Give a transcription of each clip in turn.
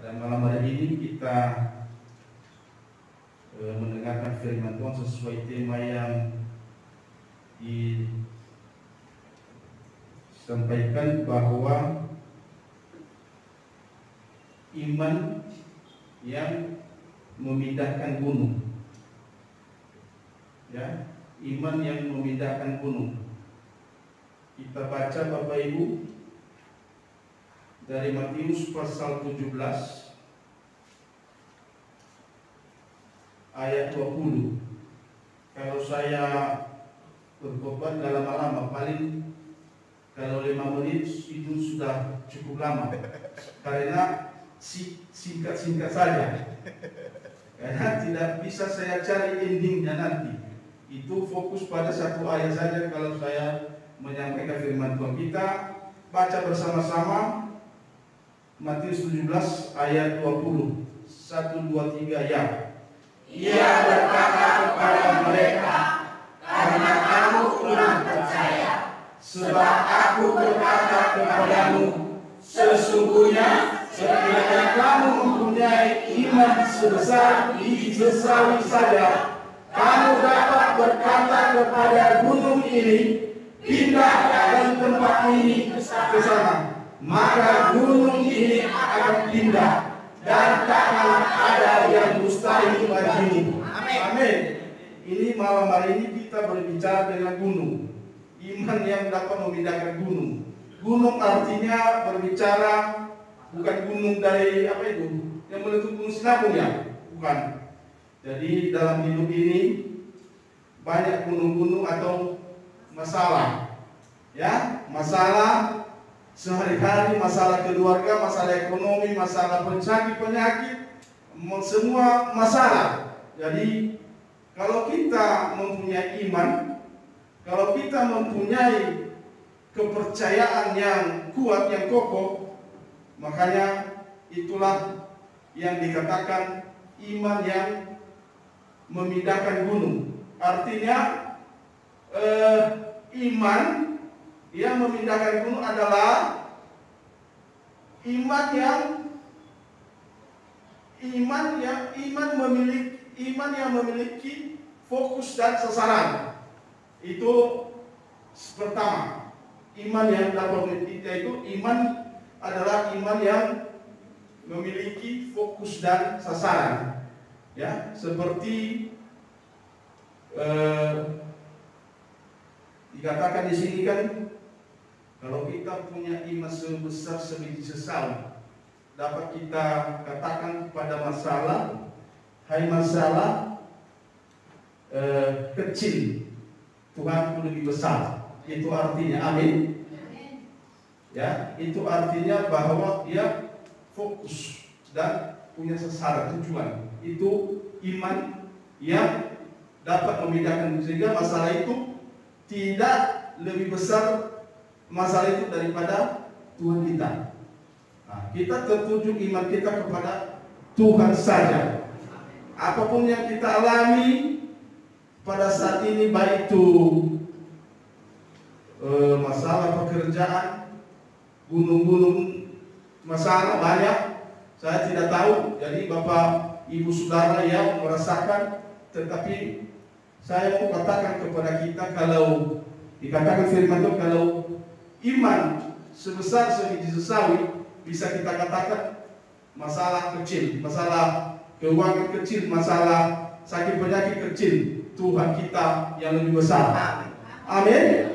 Pada malam hari ini kita mendengarkan firman Tuhan sesuai tema yang disampaikan bahwa iman yang memindahkan gunung. Ya, iman yang memindahkan gunung. Kita baca Bapak Ibu dari Matius pasal 17 ayat 20. Kalau saya berkorban gak lama-lama, paling kalau 5 menit itu sudah cukup lama, karena singkat-singkat saja, karena tidak bisa saya cari endingnya nanti. Itu fokus pada satu ayat saja kalau saya menyampaikan firman Tuhan. Kita baca bersama-sama Matius 17 ayat 20. 1, 2, 3 ya. Ia berkata kepada mereka, karena kamu kurang percaya. Sebab aku berkata kepadamu, sesungguhnya sekiranya kamu mempunyai iman sebesar biji sesawi saja, kamu dapat berkata kepada gunung ini, pindah dari tempat ini ke sana, maka gunung ini akan pindah, dan takkan ada yang mustahil bagimu. Amin. Ini malam hari ini kita berbicara dengan gunung. Iman yang dapat memindahkan gunung. Gunung artinya berbicara bukan gunung dari apa itu, yang meletus gunung Sinabung ya, bukan. Jadi dalam hidup ini banyak gunung-gunung atau masalah, ya, masalah sehari-hari, masalah keluarga, masalah ekonomi, masalah penyakit, semua masalah. Jadi kalau kita mempunyai iman, kalau kita mempunyai kepercayaan yang kuat, yang kokoh, makanya itulah yang dikatakan iman yang memindahkan gunung. Artinya iman yang memindahkan gunung adalah iman yang memiliki fokus dan sasaran. Itu pertama. Iman yang dapat kita itu, iman adalah iman yang memiliki fokus dan sasaran. Ya, seperti dikatakan di sini kan, kalau kita punya iman sebesar sebiji sesawi, dapat kita katakan pada masalah, hai masalah kecil, Tuhan lebih besar. Itu artinya, amin. Ya, itu artinya bahwa dia fokus dan punya sasaran, tujuan. Itu iman yang dapat memindahkan, sehingga masalah itu tidak lebih besar masalah itu daripada Tuhan kita. Nah, kita tertuju iman kita kepada Tuhan saja. Apapun yang kita alami pada saat ini, baik itu masalah pekerjaan, gunung-gunung masalah banyak, saya tidak tahu. Jadi Bapak Ibu Saudara yang merasakan, tetapi saya mau katakan kepada kita, kalau dikatakan firman Tuhan, kalau iman sebesar sebiji sesawi, bisa kita katakan masalah kecil, masalah keuangan kecil, masalah sakit penyakit kecil, Tuhan kita yang lebih besar. Amin.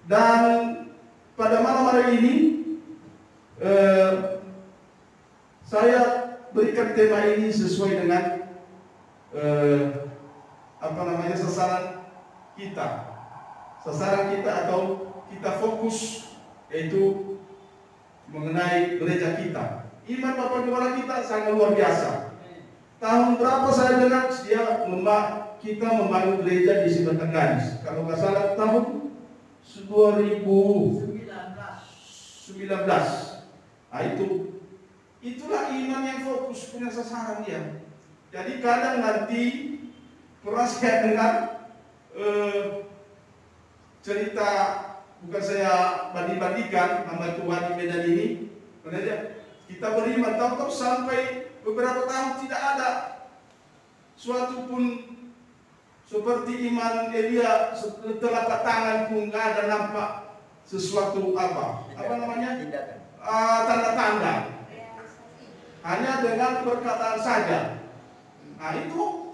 Dan pada malam hari ini saya berikan tema ini sesuai dengan sasaran kita. Sasaran kita atau kita fokus, yaitu mengenai gereja kita. Iman Bapak Gembala kita sangat luar biasa. Tahun berapa saya dengar kita membangun gereja di Simatang Gadis? Kalau nggak salah tahun 2019. Nah, itulah iman yang fokus, punya sasaran dia. Jadi kadang nanti pernah saya dengar cerita, bukan saya banding-bandingkan sama Tuhan di Medan ini, kita beriman, tahu-tahu sampai beberapa tahun tidak ada suatu pun seperti iman Elia, telapak tangan pun nggak ada nampak sesuatu apa namanya, tanda-tanda, hanya dengan perkataan saja. Nah itu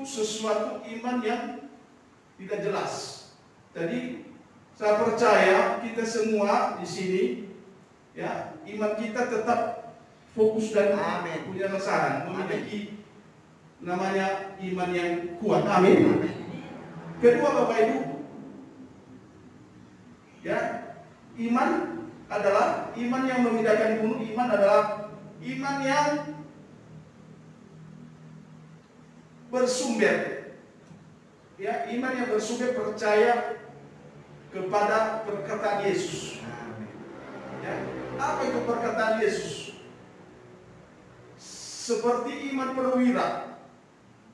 sesuatu iman yang tidak jelas. Jadi saya percaya kita semua di sini, ya, iman kita tetap fokus dan punya kesaran, memiliki namanya iman yang kuat. Amin. Kedua, Bapak Ibu, ya, iman adalah iman yang memindahkan gunung. Iman adalah iman yang bersumber, ya, iman yang bersumber percaya kepada perkataan Yesus. Ya, apa itu perkataan Yesus? Seperti iman perwira.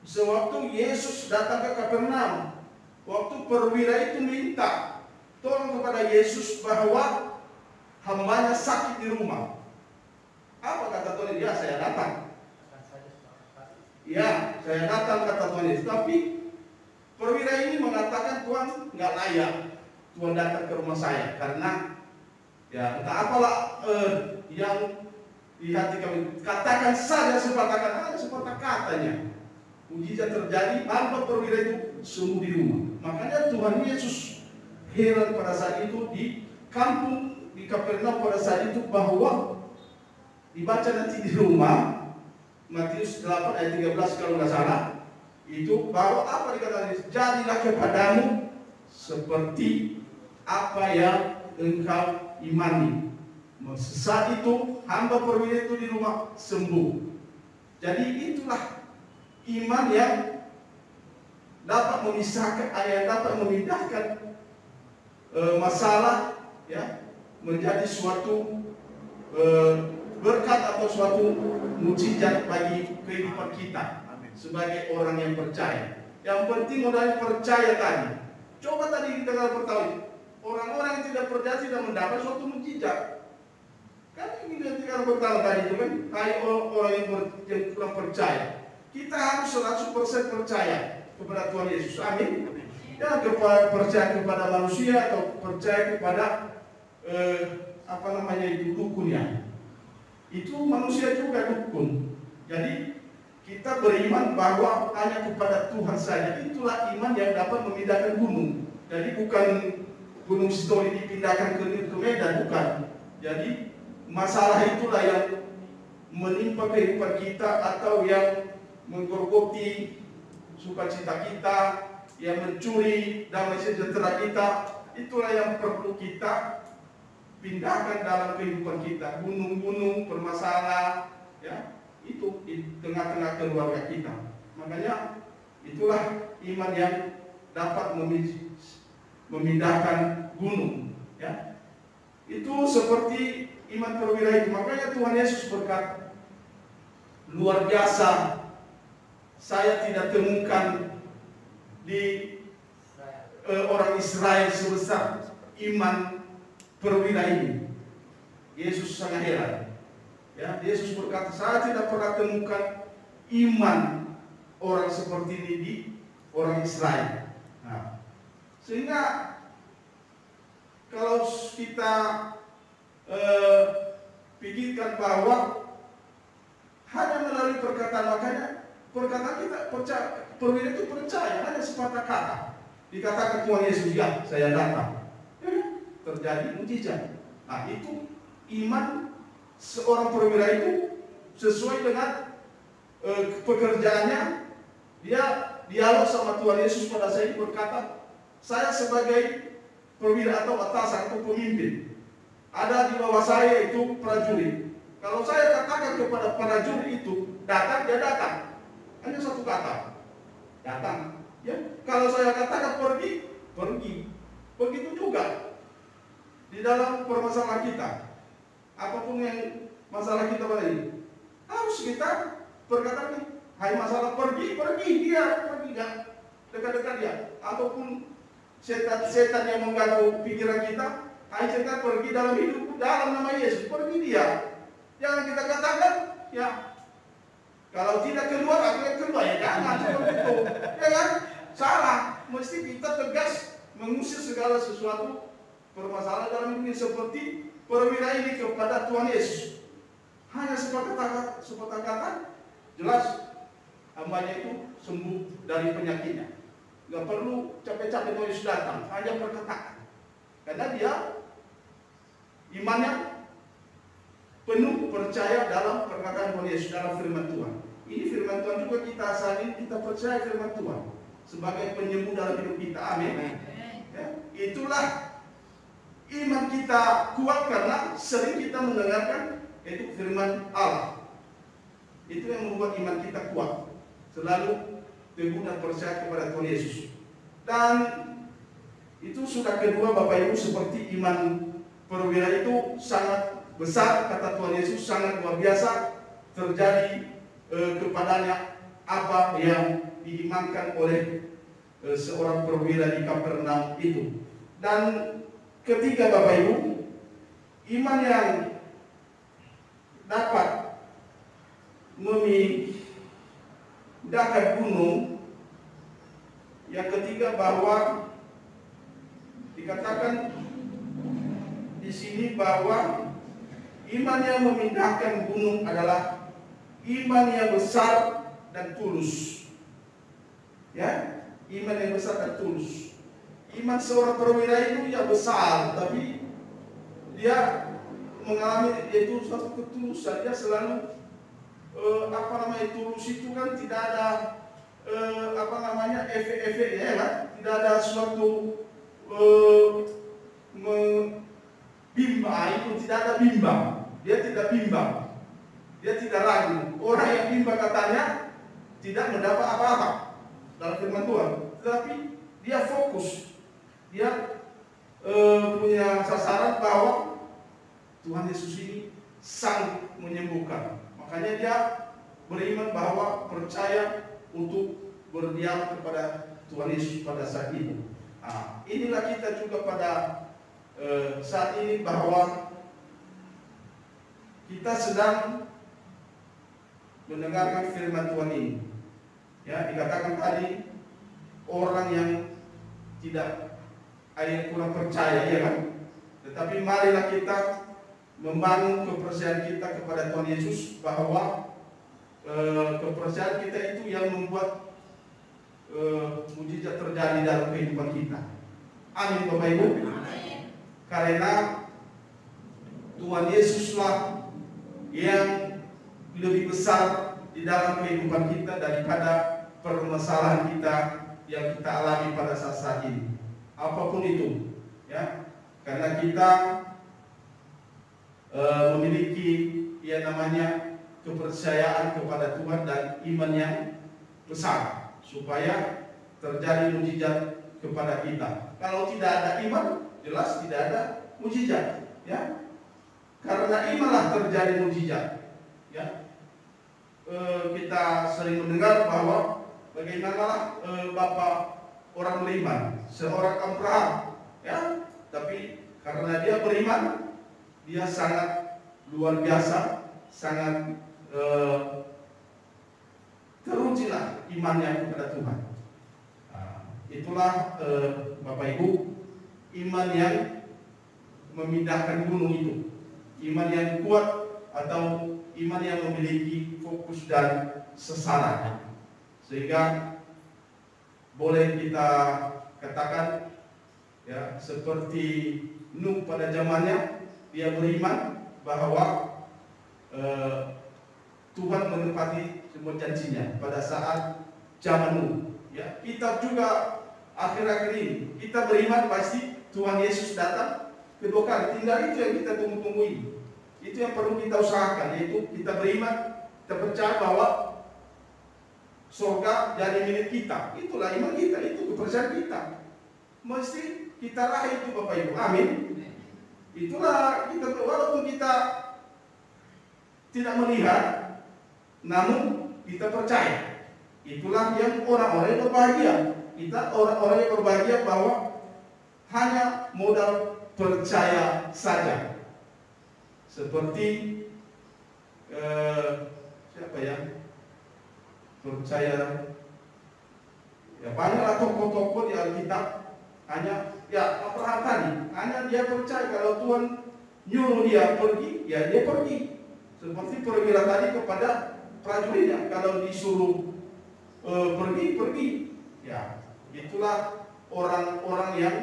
Sewaktu Yesus datang ke Kapernaum, waktu perwira itu minta tolong kepada Yesus bahwa hambanya sakit di rumah. Apa kata Tuhan? Ya, saya datang. Ya, saya datang, kata Tuhan Yesus. Tapi perwira ini mengatakan, Tuhan nggak layak Tuhan datang ke rumah saya, karena ya entah apalah yang di hati kami. Katakan saja sepatah katanya. Mujizat terjadi, hamba perwira itu sembuh di rumah. Makanya Tuhan Yesus heran pada saat itu di kampung di Kapernaum pada saat itu, bahwa dibaca nanti di rumah Matius 8 ayat 13 kalau nggak salah, itu bahwa apa dikatakan, jadilah kepadamu seperti apa yang engkau imani. Saat itu hamba perwira itu di rumah sembuh. Jadi itulah iman yang dapat memisahkan, yang dapat memindahkan masalah, ya, menjadi suatu berkat atau suatu mukjizat bagi kehidupan kita sebagai orang yang percaya. Yang penting modalnya percaya tadi. Coba tadi kita ketahui, orang-orang yang tidak percaya tidak mendapat suatu mukjizat. Kan ini ketika pertama tadi itu kan, kayak orang yang kurang percaya. Kita harus 100% percaya kepada Tuhan Yesus. Amin. Ya, percaya kepada manusia atau percaya kepada itu dukunnya. Itu manusia juga dukun. Jadi kita beriman bahwa hanya kepada Tuhan saja. Itulah iman yang dapat memindahkan gunung. Jadi bukan gunung Sidoni dipindahkan ke Medan, bukan. Jadi masalah itulah yang menimpa kehidupan kita, atau yang menggerogoti sukacita kita, yang mencuri damai sejahtera kita. Itulah yang perlu kita pindahkan dalam kehidupan kita. Gunung-gunung bermasalah, ya, itu di tengah-tengah keluarga kita. Makanya itulah iman yang dapat memindahkan gunung, ya. Itu seperti iman perwira itu. Makanya Tuhan Yesus berkata, luar biasa, saya tidak temukan di orang Israel sebesar iman perwira ini. Yesus sangat heran. Ya, Yesus berkata, saya tidak pernah temukan iman orang seperti ini di orang Israel. Nah, sehingga kalau kita pikirkan bahwa hanya melalui perkataan, makanya perkataan kita percaya, perwira itu percaya, hanya sepatah kata dikatakan Tuhan Yesus, ya, saya datang, terjadi mujizat. Nah, itu iman seorang perwira itu sesuai dengan pekerjaannya. Dia dialog sama Tuhan Yesus pada saat itu, berkata, saya sebagai perwira atau atasan atau pemimpin, ada di bawah saya itu prajurit. Kalau saya katakan kepada prajurit itu datang, dia datang. Hanya satu kata, datang. Ya, kalau saya katakan pergi, pergi. Begitu juga di dalam permasalahan kita. Apapun yang masalah kita pada ini, harus kita berkata, hai masalah pergi, pergi dia, pergi dia, dekat-dekat dia. Ataupun setan yang mengganggu pikiran kita, hai setan pergi dalam hidup, dalam nama Yesus. Yesus, pergi dia. Jangan kita katakan, ya kalau tidak keluar, aku yang keluar. Ya jangan seperti itu. Ya kan? Salah. Mesti kita tegas mengusir segala sesuatu permasalahan dalam dunia seperti perwira ini kepada Tuhan Yesus. Hanya seperti kata, jelas hambanya itu sembuh dari penyakitnya. Gak perlu capek-capek Tuhan Yesus datang, hanya perkataan. Karena dia imannya penuh percaya dalam perkataan Tuhan Yesus, dalam firman Tuhan. Ini firman Tuhan juga kita saat ini, kita percaya firman Tuhan sebagai penyembuh dalam hidup kita. Amin. Ya, itulah iman kita kuat karena sering kita mendengarkan itu firman Allah. Itu yang membuat iman kita kuat. Selalu teguh dan percaya kepada Tuhan Yesus. Dan itu sudah kedua Bapak Ibu, seperti iman perwira itu sangat besar, kata Tuhan Yesus, sangat luar biasa terjadi kepadanya apa yang diimankan oleh seorang perwira di Kapernaum itu. Dan ketiga Bapak Ibu, iman yang dapat memindahkan gunung, yang ketiga bahwa dikatakan di sini bahwa iman yang memindahkan gunung adalah iman yang besar dan tulus. Ya, iman yang besar dan tulus. Iman seorang perwira itu ya besar, tapi dia mengalami itu suatu ketulusan. Dia selalu tulus itu kan tidak ada efek-efeknya, ya kan? Tidak ada suatu bimbang, itu tidak ada bimbang. Dia tidak bimbang, dia tidak ragu. Orang yang bimbang katanya tidak mendapat apa-apa dalam firman Tuhan, tetapi dia fokus, dia punya sasaran bahwa Tuhan Yesus ini sanggup menyembuhkan. Makanya dia beriman bahwa percaya untuk berdiam kepada Tuhan Yesus pada saat itu. Nah, inilah kita juga pada saat ini bahwa kita sedang mendengarkan firman Tuhan ini. Ya, dikatakan tadi orang yang tidak kurang percaya, ya kan? Tetapi marilah kita membangun kepercayaan kita kepada Tuhan Yesus, bahwa kepercayaan kita itu yang membuat mujizat terjadi dalam kehidupan kita. Amin Bapak Ibu. Amin. Karena Tuhan Yesuslah yang lebih besar di dalam kehidupan kita daripada permasalahan kita yang kita alami pada saat ini. Apapun itu, ya. Karena kita memiliki yang namanya kepercayaan kepada Tuhan dan iman yang besar, supaya terjadi mujizat kepada kita. Kalau tidak ada iman, jelas tidak ada mujizat, ya. Karena imanlah terjadi mujizat, ya. Kita sering mendengar bahwa bagaimana Bapak orang beriman, seorang Abraham, ya. Tapi karena dia beriman, dia sangat luar biasa, sangat terujilah imannya kepada Tuhan. Itulah Bapak Ibu, iman yang memindahkan gunung itu, iman yang kuat atau iman yang memiliki fokus dan sasaran, sehingga boleh kita katakan, ya, seperti Nuh pada zamannya, dia beriman bahwa Tuhan menepati semua janjinya pada saat zaman Nuh. Ya, kita juga akhir-akhir ini kita beriman pasti Tuhan Yesus datang kedua kali. Tinggal itu yang kita tunggu-tungguin. Itu yang perlu kita usahakan, yaitu kita beriman, kita percaya bahwa surga jadi milik kita. Itulah iman kita, itu kepercayaan kita. Mesti kita raih itu Bapak Ibu. Amin. Itulah kita, walaupun kita tidak melihat, namun kita percaya. Itulah yang orang-orang yang berbahagia. Kita orang-orang yang berbahagia bahwa hanya modal percaya saja. Seperti siapa ya? Percaya ya banyaklah tokoh-tokoh di Alkitab, hanya ya Abraham tadi, hanya dia percaya kalau Tuhan nyuruh dia pergi, ya dia pergi. Seperti pergilah tadi kepada prajuritnya, kalau disuruh pergi. Ya, itulah orang-orang yang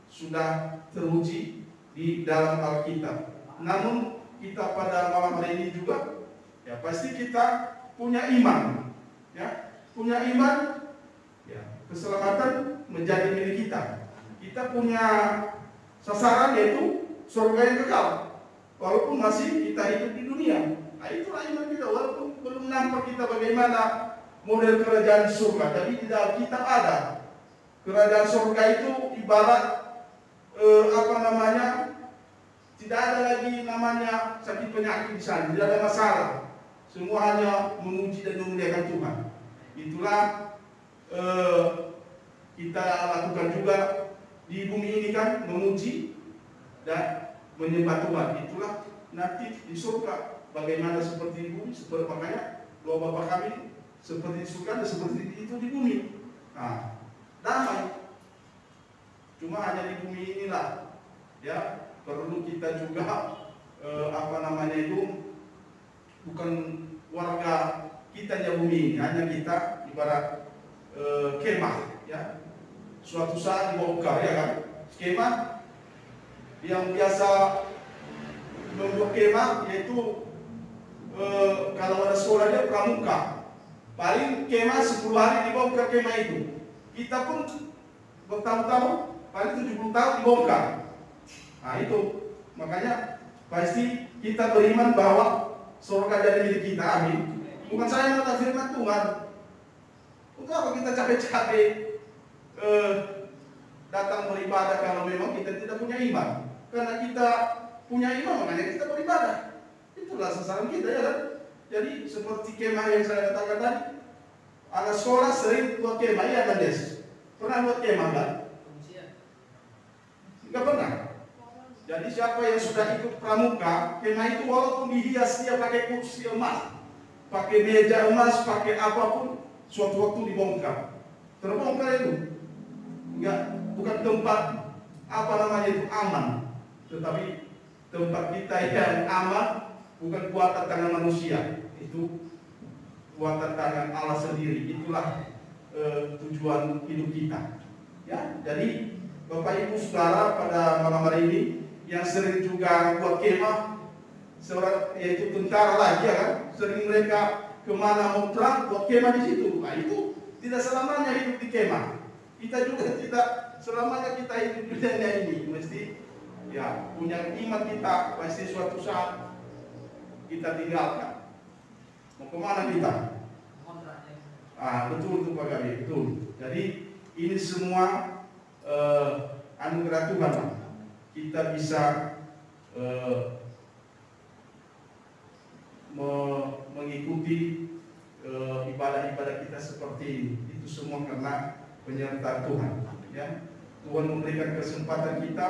sudah teruji di dalam Alkitab. Namun kita pada malam hari ini juga, ya pasti kita punya iman, ya punya iman, ya keselamatan menjadi milik kita. Kita punya sasaran yaitu surga yang kekal, walaupun masih kita hidup di dunia. Nah, itulah iman kita, walaupun belum nampak kita bagaimana model kerajaan surga. Jadi di dalam kitab ada kerajaan surga itu ibarat tidak ada lagi namanya sakit penyakit di sana, tidak ada masalah. Semua hanya memuji dan memuliakan Tuhan. Itulah kita lakukan juga di bumi ini kan, memuji dan menyembah Tuhan. Itulah nanti di surga bagaimana seperti di bumi, seperti makanya doa Bapa kami seperti di surga dan seperti itu di bumi. Nah, damai. Cuma hanya di bumi inilah, ya perlu kita juga bukan warga kita di bumi ini, hanya kita ibarat kemah, ya. Suatu saat dibongkar, ya kan? Kemah yang biasa membuat kemah yaitu kalau ada sekolahnya pramuka, paling kemah 10 hari dibongkar kemah itu. Kita pun bertahun-tahun, paling 70 tahun dibongkar. Nah itu, makanya pasti kita beriman bahwa surga jadi milik kita, amin. Bukan saya yang kata firman Tuhan. Untuk apa kita capek-capek datang beribadah kalau memang kita tidak punya iman? Karena kita punya iman, makanya kita beribadah. Itulah sasaran kita, ya kan? Jadi seperti kemah yang saya katakan tadi, anak sekolah sering buat kemah, ya kan Des? Pernah buat kemah kan? Enggak pernah. Jadi siapa yang sudah ikut pramuka, kemah itu walaupun dihias dia pakai kursi emas, pakai meja emas, pakai apapun, suatu waktu dibongkar. Terbongkar itu. Enggak, bukan tempat itu aman, tetapi tempat kita yang aman bukan buatan tangan manusia, itu buatan tangan Allah sendiri. Itulah tujuan hidup kita. Ya, jadi Bapak Ibu Saudara pada malam hari ini yang sering juga buat kemah, yaitu tentara lagi, ya kan? Sering mereka kemana mau perang buat kemah di situ. Nah itu tidak selamanya hidup di kemah. Kita juga tidak selamanya kita hidup di dunia ini. Mesti ya punya iman kita, pasti suatu saat kita tinggalkan. Mau kemana kita? Betul tuh Pak Gabi, betul. Jadi ini semua anugerah Tuhan. Kita bisa mengikuti ibadah-ibadah kita seperti ini. Itu semua karena penyertaan Tuhan. Ya, Tuhan memberikan kesempatan kita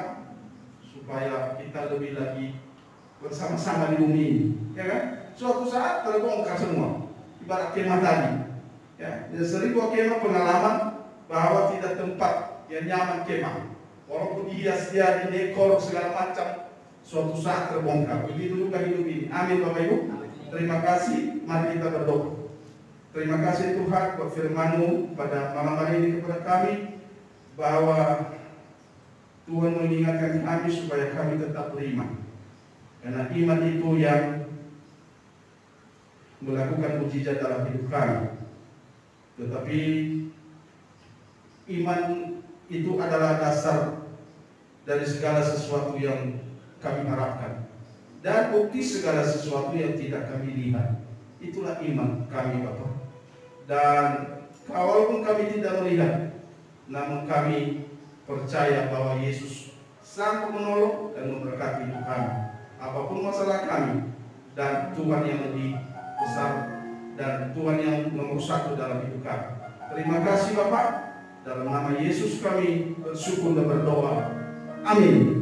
supaya kita lebih lagi bersama-sama di bumi ini. Ya kan? Suatu saat terbongkar semua. Ibarat kemah tadi. Ya, sering gua kemah pengalaman bahwa tidak tempat yang nyaman kemah. Walaupun dihias dia, didekor segala macam, suatu saat terbongkar. Begitu juga hidup ini. Amin Bapak Ibu. Terima kasih. Mari kita berdoa. Terima kasih Tuhan buat firman-Mu pada malam hari ini kepada kami, bahwa Tuhan mengingatkan kami supaya kami tetap beriman. Karena iman itu yang melakukan mukjizat dalam hidup kami. Tetapi iman itu adalah dasar dari segala sesuatu yang kami harapkan dan bukti segala sesuatu yang tidak kami lihat. Itulah iman kami Bapak. Dan walaupun kami tidak melihat, namun kami percaya bahwa Yesus sanggup menolong dan memberkati hidup kami. Apapun masalah kami, dan Tuhan yang lebih besar dan Tuhan yang nomor satu dalam hidup kami. Terima kasih Bapak. Dalam nama Yesus kami bersyukur dan berdoa. Amin.